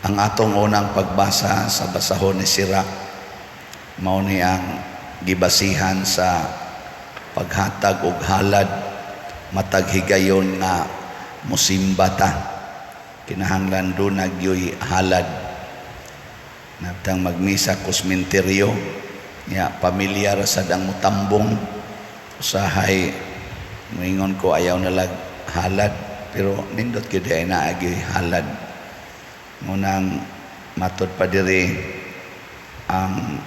Ang atong unang pagbasa sa basahon ni Sirach mao ni ang gibasihan sa paghatag og halad matag higayon nga musimba ta. Kinahanglan do nagyoy halad. Natang magmisa ko sementeryo nya pamilyar sad ang mutambong usahay moingon ko ayaw nalag halad pero nindot gyud ay naagi halad. Ngunang matod pa diri ang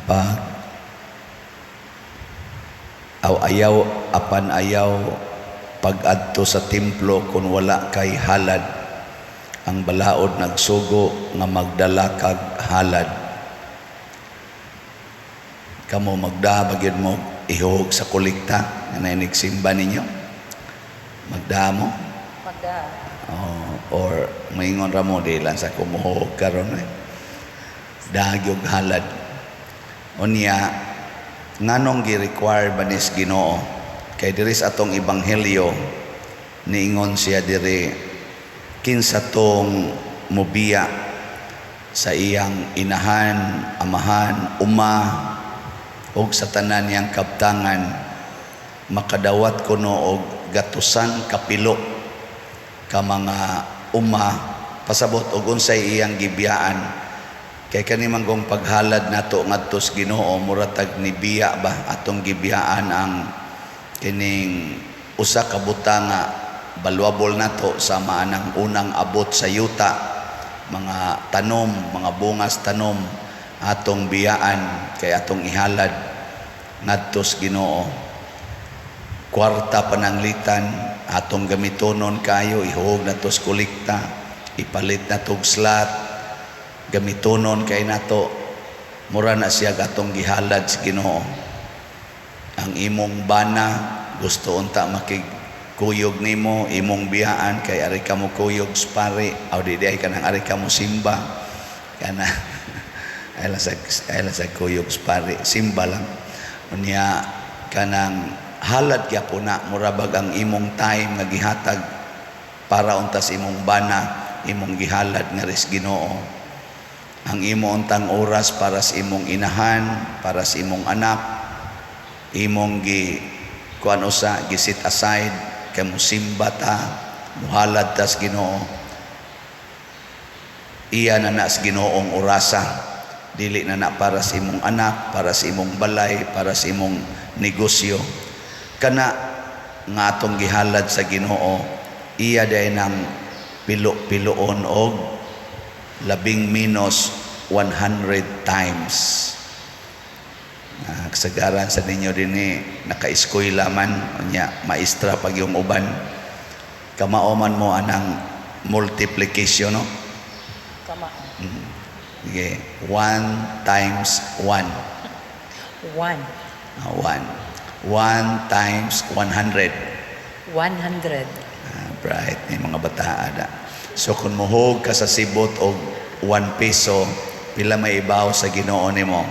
pag ayaw apan ayaw pag-adto sa templo kung wala kay halad. Ang balaod nagsugo nga magdala kag halad. Kamo magda bagid mo ihog sa kolekta nga nainigsimba ninyo. Magdamo? Magda. Or maingon ra mo di lang sa kumuhog karon dagyog halad. Unya nganong gi-require ba nis Ginoo? Kay diri sa atong ebanghelyo niingon siya diri kinsa tong mobiya sa iyang inahan, amahan, uma ug sa tanan niyang kabtangan makadawat kuno og gatusan kapilo ka mga uma pasabot og unsay iyang gibiyaan. Kay kani manggong paghalad nato ngadto sa Ginoo mura tag nibiya ba atong gibiyaan ang kining usa ka butanga valuable nato sa maanang unang abot sa yuta, mga tanom, mga bungas tanom atong biyaan kay atong ihalad ngadto sa Ginoo. Kwarta pananglitan atong gamitonon kayo ihog nato sa kolekta, ipalit nato og slot, gamitonon kay nato mura na siya atong gihalad sa Ginoo. Ang imong bana gusto unta makigkuyog nimo imong biyaan kay ari ka mo kuyog sa pare aw di ay kanang ari ka mo simba kana ay la sa kuyog sa pare simba lang unya kanang halad gyapon na murabag ang imong time nga gihatag para untas imong bana imong gihalad nga res Ginoo. Ang imo untang oras para sa imong inahan, para sa imong anak, imong kuan usa gisit aside kay musimba ta, muhalad ta sa Ginoo. Iya na sa Ginoong orasa, dili na para sa imong anak, para sa imong balay, para sa imong negosyo. Kana nga atong gihalad sa Ginoo, iya day nang pilo-piloon og labing minus 100 times. Kasagaran sa ninyo din naka-eskwela man nya maestra pag yung uban kamaoman mo anang multiplication no Kama. Okay. 1 times 1 1 times 100 bright ni mga bata ada. So kung muhog ka sa sibot og 1 peso pila may ibaw sa Ginoo nimo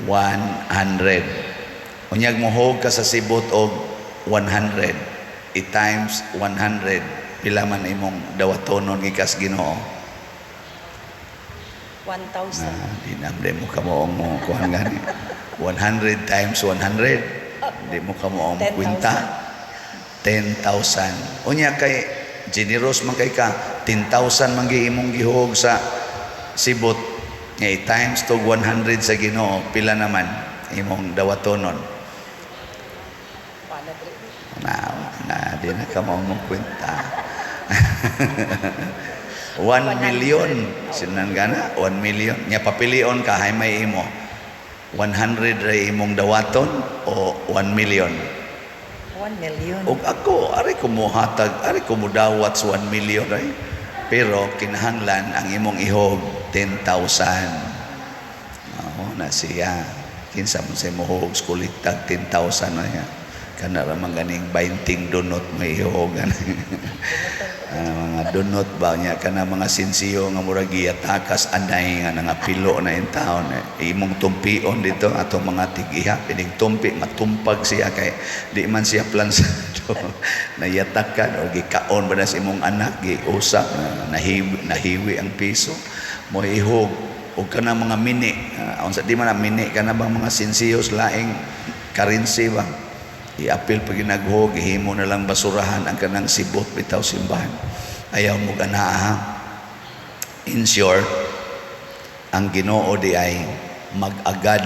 100. Unyag muhog ka sa sibot og 100 i-times 100 pila man imong dawatonon gikas Ginoo 1,000. Di na mo kamo mo kuan gani 100 times 100 di mo kamo ang kwenta 10,000. Unya kay generous man kay ka 10,000 man imong gihog sa sibot nga i-times to 100 sa Ginoo pila naman imong dawatonon na di na ka mo kwenta 1 million sinan gana 1 million nya papilion ka hay may imo 100 ra imong dawaton o 1 million 1 million. og ako ari ko mo hatag ari ko mo dawat sa 1 million ay pero kinahanglan ang imong ihog 10,000. Na siya kinsa mo sa mohog skulit tag 10,000 na niya kana ra man ganing 20 donut may ihogan. Mga donut ba niya kana mga sinsiyo nga murag giyatakas anay nga nangapilo na in taon imong tumpion dito ato mga tigiha pining tumpi matumpag siya kay di man siya plansado nayatakan o gikaon ba na sa imong anak giusap nahiwi ang piso mo ihog o kana mga mini unsa di man na mini kana bang mga sinsiyos laing currency ba i-apil pag ginagho gihimo na lang basurahan ang kanang sibot bitaw simbahan ayaw mo ganaha. In short, ang Ginoo di ay mag-agad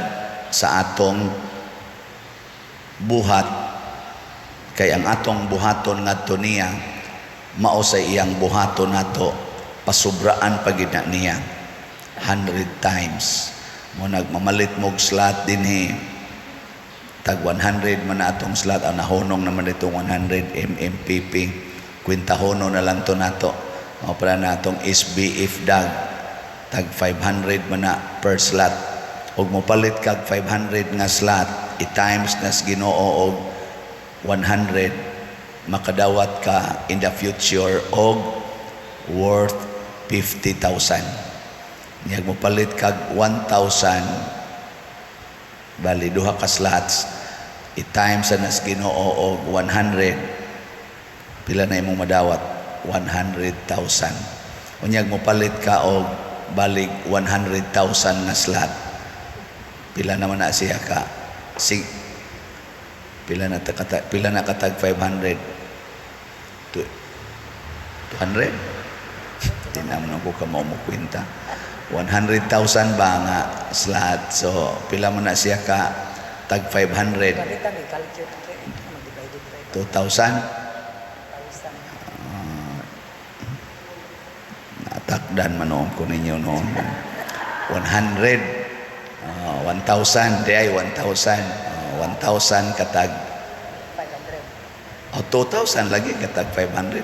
sa atong buhat kay ang atong buhaton ngadto niya mao sa iyang buhaton nato pasubraan pagid na niya 100 times mo nagmamalit mog slot dinhi tag 100 man na atong slot ang nahunong naman itong 100 MMPP kwintahono na lang to nato o para na atong SBF dag tag 500 man na per slot og mopalit kag 500 nga slot i-times nas Ginoo og 100 makadawat ka in the future og worth 50,000 niyag mopalit kag 1,000 bali duha ka slots i-times sa nas Ginoo og 100 pila na imong madawat 100,000 unyag mo palit ka og balig 100,000 nga slot pila naman na siya ka pila na katag 500 200 di naman ako ka mo kwenta 100,000 ba nga slot so pila mo na siya ka tag 500 2,000 natakdan manom ko ninyo noon 100 1,000 di ay 1,000 1,000 katag 2,000 lagi katag 500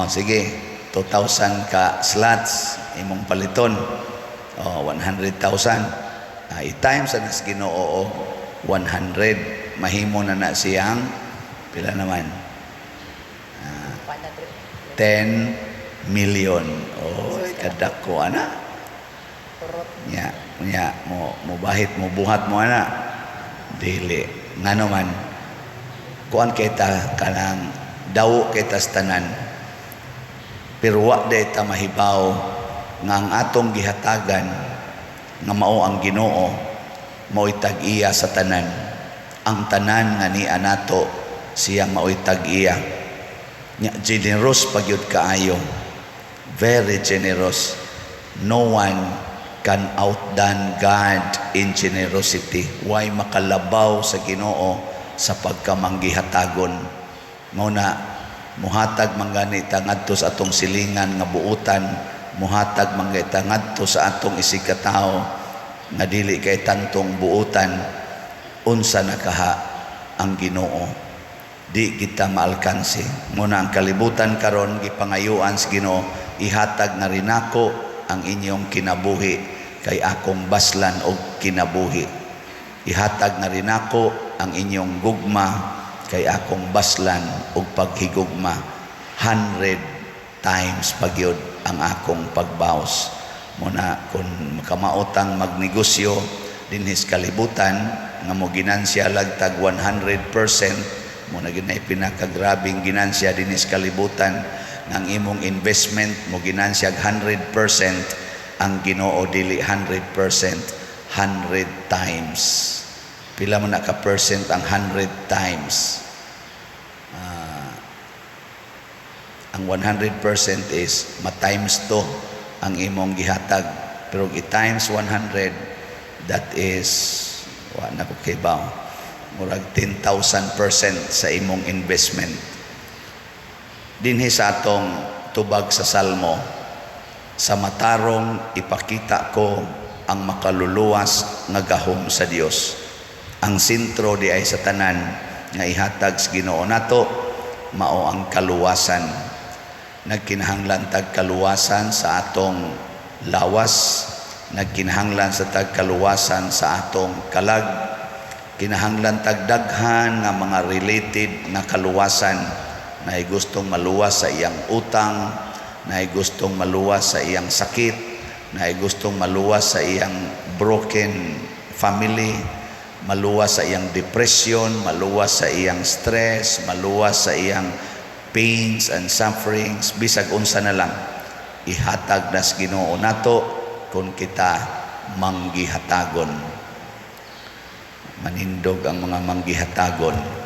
sige 2,000 ka slots imong paliton 100,000 i-times sa nas Ginoo 100 mahimo na siyang pila naman 10 million kadako ana nya mo bahit mo buhat mo ana dili ngano man kuan kita kanang daw kita sa tanan pero wa day ta mahibaw nga ang atong gihatagan nga mao ang Ginoo mao'y tag-iya sa tanan ang tanan nga ni anato siya mao'y tag-iya nya generous pagyud kaayo very generous no one can outdone God in generosity why makalabaw sa Ginoo sa pagkamanggihatagon mao na muhatag mangganita ngadto sa atong silingan nga buutan muhatag mangganita ngadto sa atong isigkatawo nga dili kay tantong buutan unsa nakaha ang Ginoo di kita maalkansi muna ang kalibutan karon gipangayuan sa Ginoo ihatag na rin ako ang inyong kinabuhi kay akong baslan og kinabuhi ihatag na rin ako ang inyong gugma kay akong baslan og paghigugma 100 times pagyud ang akong pagbaos muna kung makamaotang magnegosyo dinhis kalibutan nga mo ginansya lagtag 100% muna ginay pinakagrabing ginansya dinhis kalibutan ng imong investment mo ginansya 100% ang Ginoo dili 100% 100 times pila man ka percent ang 100 times ang 100% is ma-times 2 ang imong gihatag pero i-times 100 that is wa na ko kay ba murag 10,000% sa imong investment dinhi sa atong tubag sa Salmo sa matarong ipakita ko ang makaluluwas nga gahom sa Dios ang sentro di ay sa tanan nga ihatag sa Ginoo nato mao ang kaluwasan nagkinahanglan tag kaluwasan sa atong lawas nagkinahanglan sa tag kaluwasan sa atong kalag kinahanglan tagdaghan nga mga related nga kaluwasan, na gustong maluwas sa iyang utang, na gustong maluwas sa iyang sakit, na gustong maluwas sa iyang broken family, maluwas sa iyang depression, maluwas sa iyang stress, maluwas sa iyang pains and sufferings, bisag unsa na lang ihatag nas Ginoo nato kung kita manggihatagon. Manindog ang mga manggihatagon